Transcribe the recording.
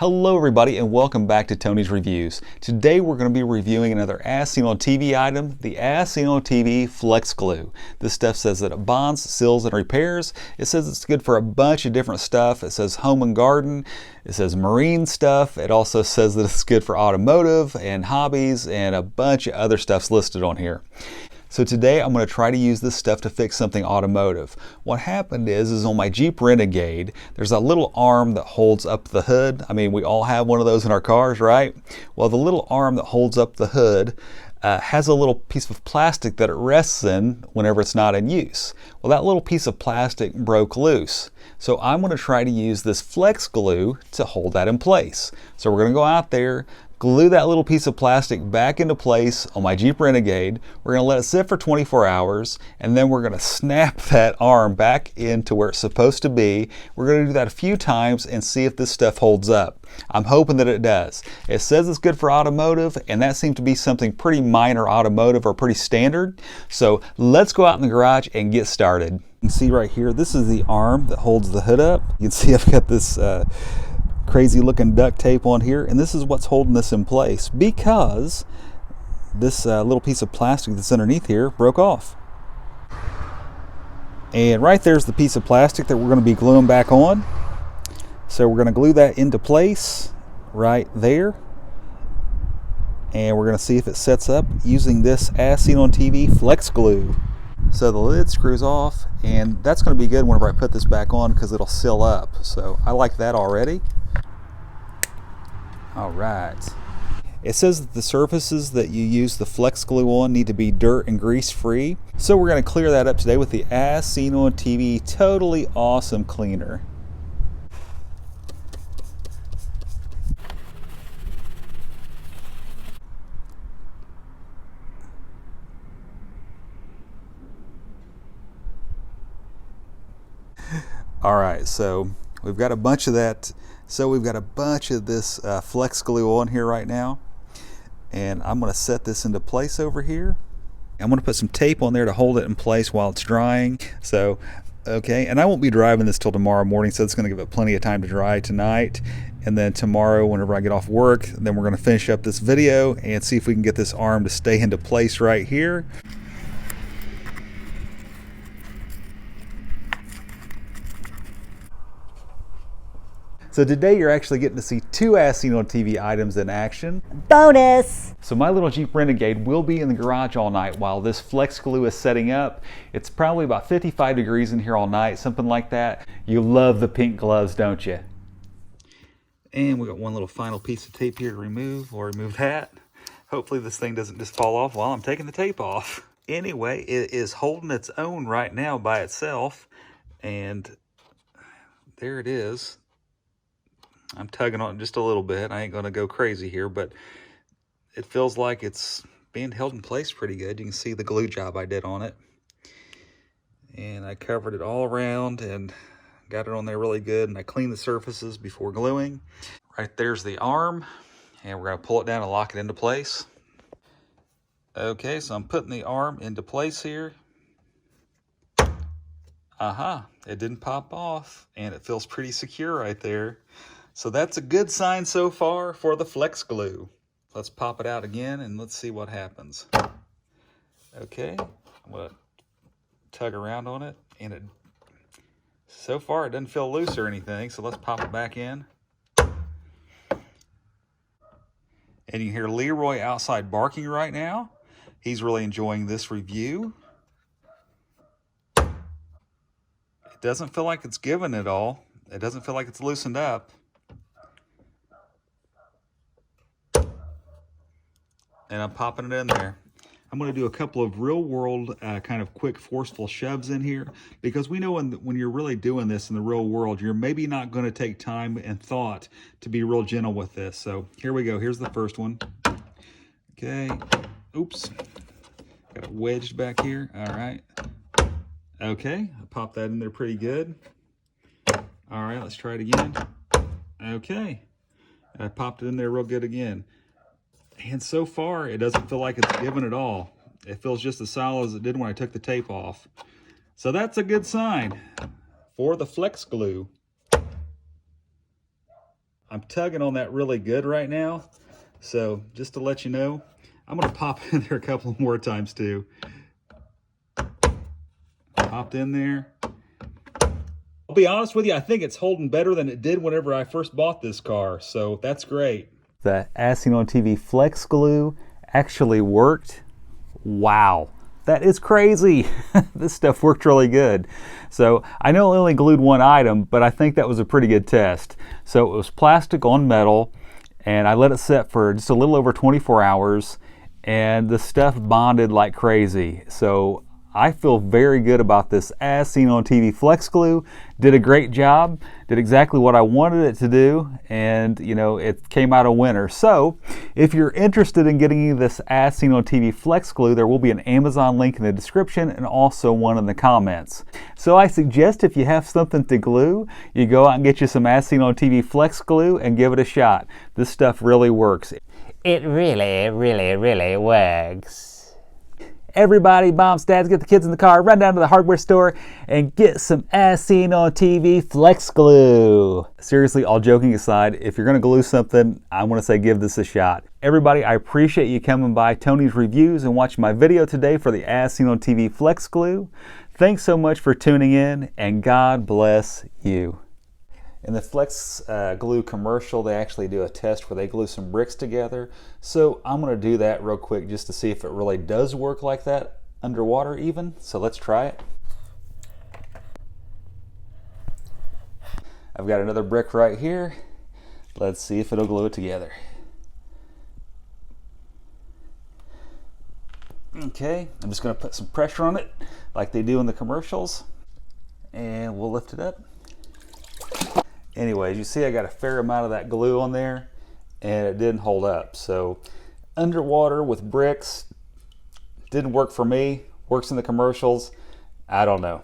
Hello everybody and welcome back to Tony's Reviews. Today we're going to be reviewing another as seen on TV item, the as seen on TV Flex Glue. This stuff says that it bonds, seals, and repairs. It says it's good for a bunch of different stuff. It says home and garden. It says marine stuff. It also says that it's good for automotive and hobbies and a bunch of other stuff's listed on here. So today I'm going to try to use this stuff to fix something automotive. What happened is on my Jeep Renegade, there's a little arm that holds up the hood. I mean, we all have one of those in our cars, right? Well, the little arm that holds up the hood has a little piece of plastic that it rests in whenever it's not in use. Well, that little piece of plastic broke loose. So I'm going to try to use this Flex Glue to hold that in place. So we're going to go out there, glue that little piece of plastic back into place on my Jeep Renegade. We're going to let it sit for 24 hours and then we're going to snap that arm back into where it's supposed to be. We're going to do that a few times and see if this stuff holds up. I'm hoping that it does. It says it's good for automotive, and that seemed to be something pretty minor automotive or pretty standard. So let's go out in the garage and get started. You can see right here, this is the arm that holds the hood up. You can see I've got this crazy looking duct tape on here, and this is what's holding this in place because this little piece of plastic that's underneath here broke off. And right there's the piece of plastic that we're going to be gluing back on. So we're going to glue that into place right there, and we're going to see if it sets up using this as seen on TV Flex Glue. So the lid screws off, and that's going to be good whenever I put this back on because it'll seal up. So I like that already. All right. It says that the surfaces that you use the Flex Glue on need to be dirt and grease free. So we're going to clear that up today with the as seen on TV Totally Awesome Cleaner. All right, so we've got a bunch of that. So we've got a bunch of this Flex Glue on here right now, and I'm going to set this into place over here. I'm going to put some tape on there to hold it in place while it's drying. So, okay, and I won't be driving this till tomorrow morning, so it's going to give it plenty of time to dry tonight. And then tomorrow, whenever I get off work, then we're going to finish up this video and see if we can get this arm to stay into place right here. So today you're actually getting to see two as seen on TV items in action. Bonus! So my little Jeep Renegade will be in the garage all night while this Flex Glue is setting up. It's probably about 55 degrees in here all night, something like that. You love the pink gloves, don't you? And we got one little final piece of tape here to remove. We'll remove that. Hopefully this thing doesn't just fall off while I'm taking the tape off. Anyway, it is holding its own right now by itself. And there it is. I'm tugging on it just a little bit. I ain't going to go crazy here, but it feels like it's being held in place pretty good. You can see the glue job I did on it. And I covered it all around and got it on there really good. And I cleaned the surfaces before gluing. Right there's the arm. And we're going to pull it down and lock it into place. Okay, so I'm putting the arm into place here. Aha, it didn't pop off. And it feels pretty secure right there. So that's a good sign so far for the Flex Glue. Let's pop it out again and let's see what happens. Okay, I'm gonna tug around on it, and so far it doesn't feel loose or anything, so let's pop it back in. And you hear Leroy outside barking right now. He's really enjoying this review. It doesn't feel like it's given it all. It doesn't feel like it's loosened up. And I'm popping it in there. I'm going to do a couple of real world kind of quick forceful shoves in here, because we know when you're really doing this in the real world, you're maybe not going to take time and thought to be real gentle with this. So here we go. Here's the first one. Okay. Oops. Got it wedged back here. All right. Okay. I popped that in there pretty good. All right. Let's try it again. Okay. I popped it in there real good again. And so far, it doesn't feel like it's given at all. It feels just as solid as it did when I took the tape off. So that's a good sign for the Flex Glue. I'm tugging on that really good right now. So just to let you know, I'm gonna pop in there a couple more times too. Popped in there. I'll be honest with you, I think it's holding better than it did whenever I first bought this car, so that's great. The As Seen on TV Flex Glue actually worked. Wow, that is crazy. This stuff worked really good. So I know I only glued one item, but I think that was a pretty good test. So it was plastic on metal, and I let it set for just a little over 24 hours, and the stuff bonded like crazy. So I feel very good about this As Seen on TV Flex Glue. Did a great job, did exactly what I wanted it to do, and you know, it came out a winner. So if you're interested in getting this As Seen on TV Flex Glue, there will be an Amazon link in the description and also one in the comments. So I suggest if you have something to glue, you go out and get you some As Seen on TV Flex Glue and give it a shot. This stuff really works. It really works. Everybody, moms, dads, get the kids in the car, run down to the hardware store and get some As Seen on TV Flex Glue. Seriously, all joking aside, if you're gonna glue something, I wanna say give this a shot. Everybody, I appreciate you coming by Tony's Reviews and watching my video today for the As Seen on TV Flex Glue. Thanks so much for tuning in, and God bless you. In the Flex Glue commercial, they actually do a test where they glue some bricks together. So I'm going to do that real quick just to see if it really does work like that underwater even. So let's try it. I've got another brick right here. Let's see if it'll glue it together. Okay, I'm just going to put some pressure on it like they do in the commercials, and we'll lift it up. Anyways, you see I got a fair amount of that glue on there, and it didn't hold up. So underwater with bricks didn't work for me. Works in the commercials. I don't know.